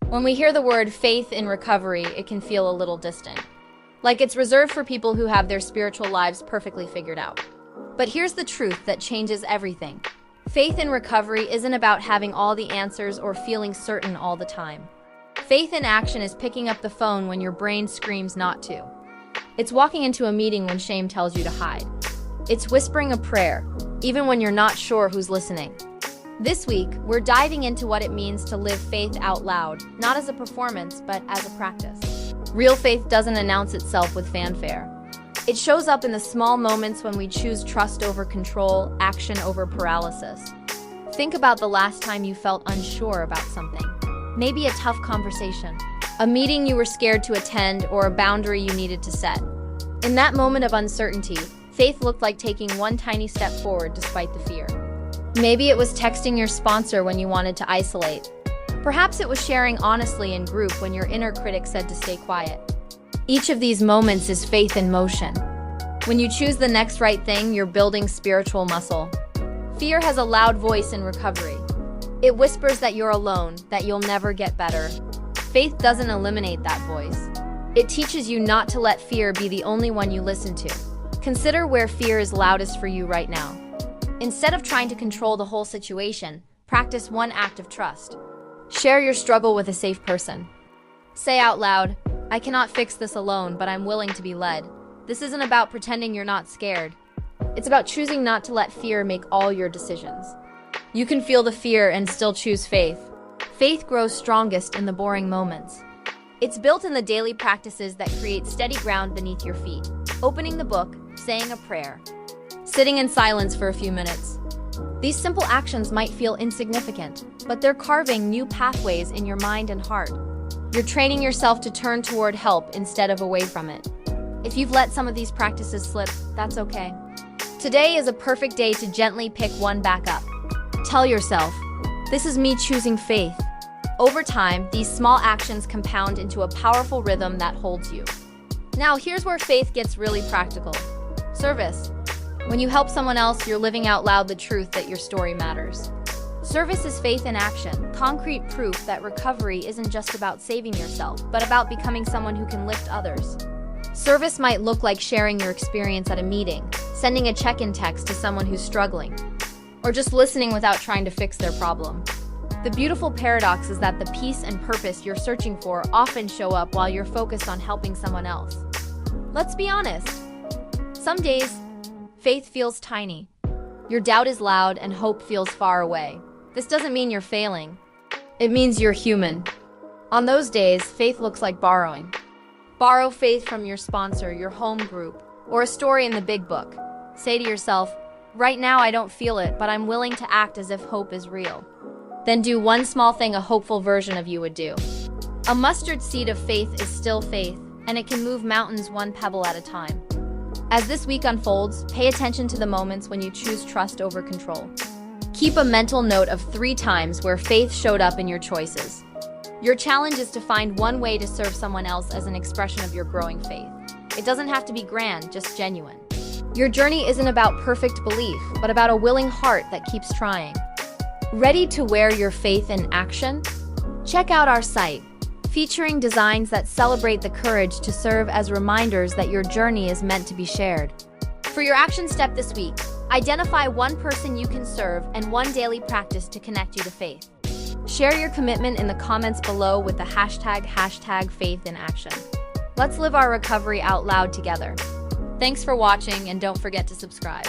When we hear the word faith in recovery, it can feel a little distant. Like it's reserved for people who have their spiritual lives perfectly figured out. But here's the truth that changes everything. Faith in recovery isn't about having all the answers or feeling certain all the time. Faith in action is picking up the phone when your brain screams not to. It's walking into a meeting when shame tells you to hide. It's whispering a prayer, even when you're not sure who's listening. This week, we're diving into what it means to live faith out loud, not as a performance, but as a practice. Real faith doesn't announce itself with fanfare. It shows up in the small moments when we choose trust over control, action over paralysis. Think about the last time you felt unsure about something. Maybe a tough conversation, a meeting you were scared to attend, or a boundary you needed to set. In that moment of uncertainty, faith looked like taking one tiny step forward despite the fear. Maybe it was texting your sponsor when you wanted to isolate. Perhaps it was sharing honestly in group when your inner critic said to stay quiet. Each of these moments is faith in motion. When you choose the next right thing, you're building spiritual muscle. Fear has a loud voice in recovery. It whispers that you're alone, that you'll never get better. Faith doesn't eliminate that voice. It teaches you not to let fear be the only one you listen to. Consider where fear is loudest for you right now. Instead of trying to control the whole situation, practice one act of trust. Share your struggle with a safe person. Say out loud, "I cannot fix this alone, but I'm willing to be led." This isn't about pretending you're not scared. It's about choosing not to let fear make all your decisions. You can feel the fear and still choose faith. Faith grows strongest in the boring moments. It's built in the daily practices that create steady ground beneath your feet. Opening the book, saying a prayer, sitting in silence for a few minutes. These simple actions might feel insignificant, but they're carving new pathways in your mind and heart. You're training yourself to turn toward help instead of away from it. If you've let some of these practices slip, that's okay. Today is a perfect day to gently pick one back up. Tell yourself, "This is me choosing faith." Over time, these small actions compound into a powerful rhythm that holds you. Now, here's where faith gets really practical. Service. When you help someone else, you're living out loud the truth that your story matters. Service is faith in action, concrete proof that recovery isn't just about saving yourself, but about becoming someone who can lift others. Service might look like sharing your experience at a meeting, sending a check-in text to someone who's struggling, or just listening without trying to fix their problem. The beautiful paradox is that the peace and purpose you're searching for often show up while you're focused on helping someone else. Let's be honest. Some days, faith feels tiny. Your doubt is loud and hope feels far away. This doesn't mean you're failing. It means you're human. On those days, faith looks like borrowing. Borrow faith from your sponsor, your home group, or a story in the big book. Say to yourself, "Right now I don't feel it, but I'm willing to act as if hope is real." Then do one small thing a hopeful version of you would do. A mustard seed of faith is still faith, and it can move mountains one pebble at a time. As this week unfolds, pay attention to the moments when you choose trust over control. Keep a mental note of 3 times where faith showed up in your choices. Your challenge is to find one way to serve someone else as an expression of your growing faith. It doesn't have to be grand, just genuine. Your journey isn't about perfect belief, but about a willing heart that keeps trying. Ready to wear your faith in action? Check out our site, featuring designs that celebrate the courage to serve as reminders that your journey is meant to be shared. For your action step this week, identify one person you can serve and one daily practice to connect you to faith. Share your commitment in the comments below with the hashtag #FaithInAction. Let's live our recovery out loud together. Thanks for watching, and don't forget to subscribe.